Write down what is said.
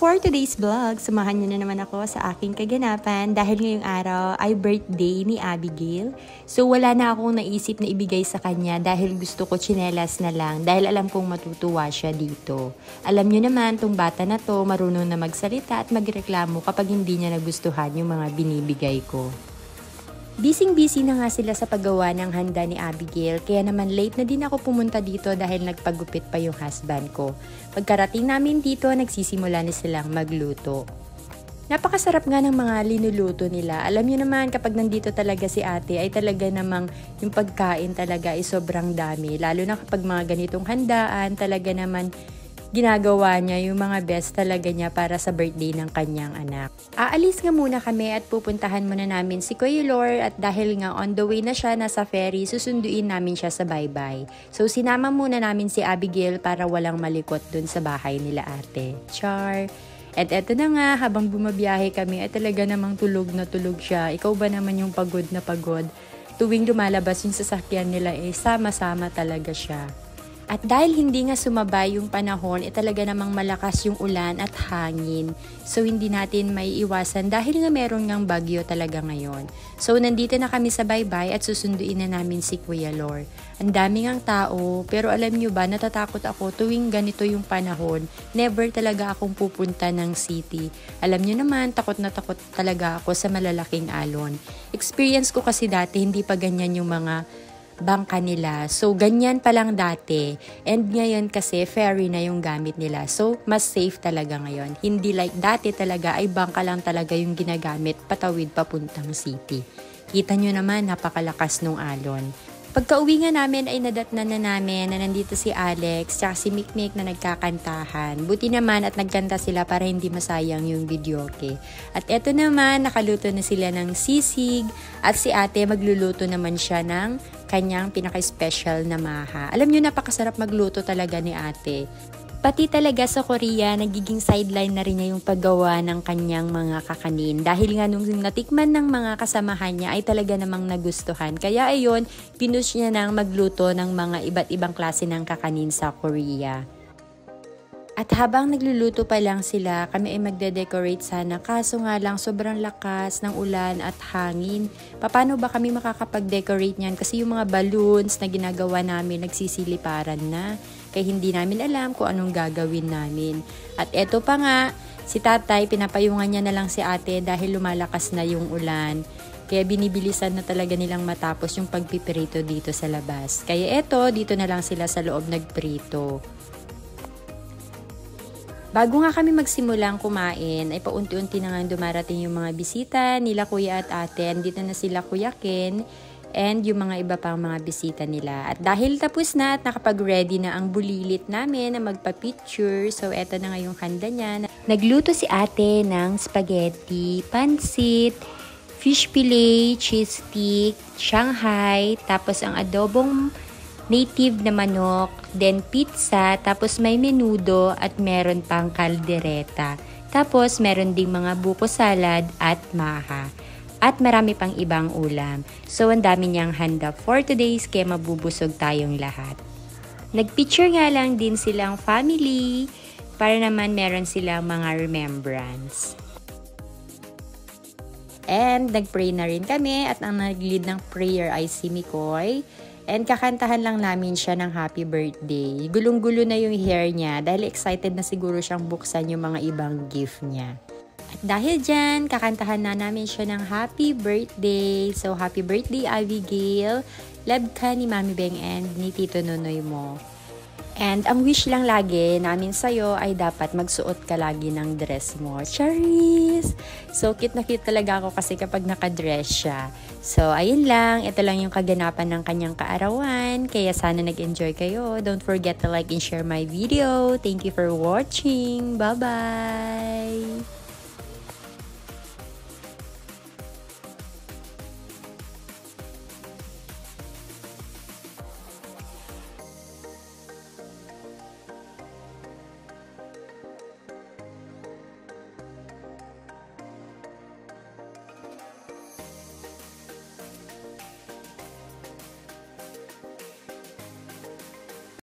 for today's vlog, samahan niyo na naman ako sa aking kaganapan dahil ngayong araw ay birthday ni Abigail. So wala na akong naisip na ibigay sa kanya dahil gusto ko tsinelas na lang dahil alam kong matutuwa siya dito. Alam niyo naman, tong bata na to marunong na magsalita at magreklamo kapag hindi niya nagustuhan yung mga binibigay ko. Busy na nga sila sa paggawa ng handa ni Abigail, kaya naman late na din ako pumunta dito dahil nagpagupit pa yung husband ko. Pagkarating namin dito, nagsisimula na silang magluto. Napakasarap nga ng mga linuluto nila. Alam niyo naman, kapag nandito talaga si ate, ay talaga namang yung pagkain talaga ay sobrang dami. Lalo na kapag mga ganitong handaan, talaga naman ginagawa niya yung mga best talaga niya para sa birthday ng kanyang anak. Aalis nga muna kami at pupuntahan muna namin si Kuya Lor at dahil nga on the way na siya, nasa ferry, susunduin namin siya sa bye-bye. So sinama muna namin si Abigail para walang malikot dun sa bahay nila ate. Char! At eto na nga, habang bumabiyahe kami ay talaga namang tulog na tulog siya. Ikaw ba naman yung pagod na pagod? Tuwing lumalabas yung sasakyan nila sama-sama talaga siya. At dahil hindi nga sumabay yung panahon, talaga namang malakas yung ulan at hangin. So hindi natin may iwasan dahil nga meron ngang bagyo talaga ngayon. So nandito na kami sa bye-bye at susunduin na namin si Kuya Lor. Ang dami ngang tao, pero alam nyo ba, natatakot ako tuwing ganito yung panahon. Never talaga akong pupunta ng city. Alam nyo naman, takot na takot talaga ako sa malalaking alon. Experience ko kasi dati, hindi pa ganyan yung mga bangka nila. So, ganyan pa lang dati. And ngayon kasi, ferry na yung gamit nila. So, mas safe talaga ngayon. Hindi like dati talaga ay bangka lang talaga yung ginagamit patawid papuntang city. Kita nyo naman, napakalakas nung alon. Pagka-uwi nga namin ay nadatnan na namin na nandito si Alex at si Mikmik na nagkakantahan. Buti naman at nagkanta sila para hindi masayang yung videoke. At eto naman, nakaluto na sila ng sisig at si ate magluluto naman siya ng kanyang pinaka-special na maha. Alam nyo, napakasarap magluto talaga ni ate. Pati talaga sa Korea, nagiging sideline na rin niya yung paggawa ng kanyang mga kakanin. Dahil nga nung natikman ng mga kasamahan niya ay talaga namang nagustuhan. Kaya ayun, pinush niya nang magluto ng mga iba't ibang klase ng kakanin sa Korea. At habang nagluluto pa lang sila, kami ay magde-decorate sana. Kaso nga lang, sobrang lakas ng ulan at hangin. Paano ba kami makakapag-decorate niyan? Kasi yung mga balloons na ginagawa namin, nagsisiliparan na. Kaya hindi namin alam kung anong gagawin namin. At eto pa nga, si tatay, pinapayungan niya na lang si ate dahil lumalakas na yung ulan. Kaya binibilisan na talaga nilang matapos yung pagpipirito dito sa labas. Kaya eto, dito na lang sila sa loob nagprito. Bago nga kami magsimulang kumain, ay paunti-unti na nga dumarating yung mga bisita nila kuya at ate. Andito na sila Kuya Ken and yung mga iba pang mga bisita nila. At dahil tapos na at nakapag-ready na ang bulilit namin na magpa-picture, so eto na nga yung handa niya. Nagluto si ate ng spaghetti, pansit, fish fillet, cheese stick, Shanghai, tapos ang adobong native na manok, then pizza, tapos may menudo at meron pang kaldereta. Tapos meron ding mga buko salad at maha. At marami pang ibang ulam. So ang dami niyang handa for today's kaya mabubusog tayong lahat. Nagpicture nga lang din silang family para naman meron silang mga remembrance. And nagpray na rin kami at ang nag-lead ng prayer ay si Mikoy. And kakantahan lang namin siya ng happy birthday. Gulong-gulo na yung hair niya dahil excited na siguro siyang buksan yung mga ibang gift niya. At dahil dyan, kakantahan na namin siya ng happy birthday. So happy birthday Abigail. Love ka ni Mami Beng and ni Tito Nonoy mo. And ang wish lang lagi namin sa'yo ay dapat magsuot ka lagi ng dress mo. Charis! So, cute na cute talaga ako kasi kapag nakadress siya. So, ayun lang. Ito lang yung kaganapan ng kanyang kaarawan. Kaya sana nag-enjoy kayo. Don't forget to like and share my video. Thank you for watching. Bye-bye!